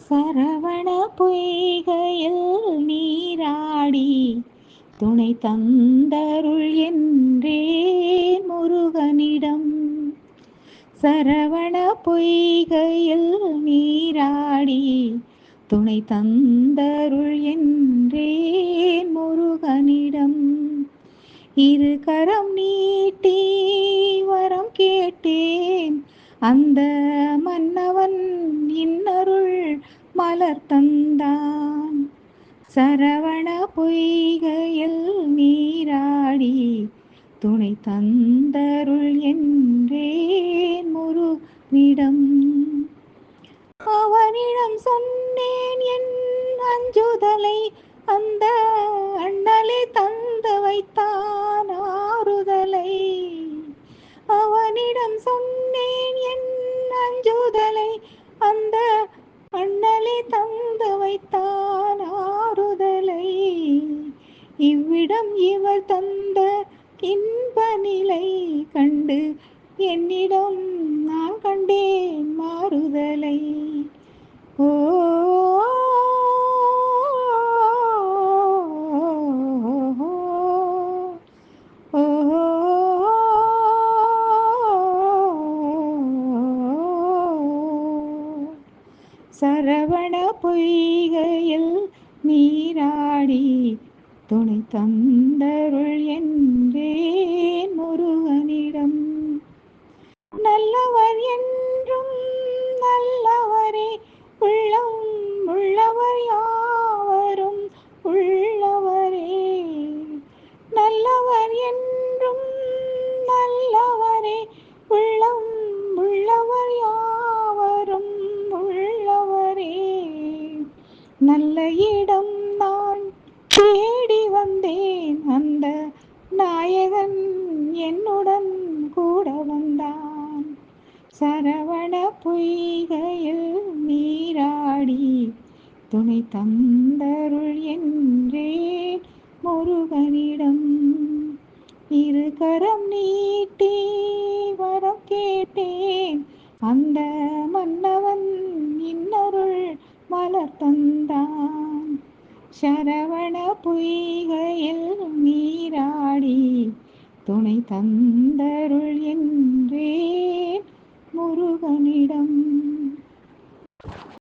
சரவண பொய்கையில் நீராடி துணை தந்தருள் என்றேன் முருகனிடம். சரவண பொய்கையில் நீராடி துணை தந்தருள் என்றேன் முருகனிடம். இரு கரம் நீட்டி வரம் கேட்டேன், அந்த மன்னவன் இன்னருள் மலர் தந்தான். சரவண பொய்கையில் நீராடி துணை தந்தருள் என்றேன் முருகனிடம். அவனிடம் சொன்னேன் என் அஞ்சுதலை, அந்த அண்ணலே தந்து வைத்தான் ஆறுதலை. அவனிடம் சொன்னேன் என் அஞ்சுதலை, அந்த அண்ணலே தந்து வைத்தான் ஆறுதலை. இவ்விடம் இவர் தந்த இன்ப நிலை கண்டு என்னிடம் நான் கண்டேன் மாறுதலை. ஓ சரவண பொய்கையில் நீராடி துணை தந்தருள் என்றேன் முருகனிடம். நல்லவர் என்றும் நல்லவரே, உள்ளம் உள்ளவர் யாவரும் உள்ளவரே. நல்லவர் என்றும் நல்லவரே, உள்ளம் உள்ளவர் யாவரும் உள்ளவரே. நல்ல இடம் நான் தேடி வந்தேன், அந்த நாயகன் என்னுடன் கூட வந்தான். சரவண பொய்கையில் நீராடி துணை தந்தருள் என்றேன் முருகனிடம். இரு கரம் நீட்டி வரம் கேட்டேன், அந்த மன்னவன் இன்னருள் மலர் தந்தான். சரவண பொய்கையில் நீராடி துணை தந்தருள் என்றேன் முருகனிடம்.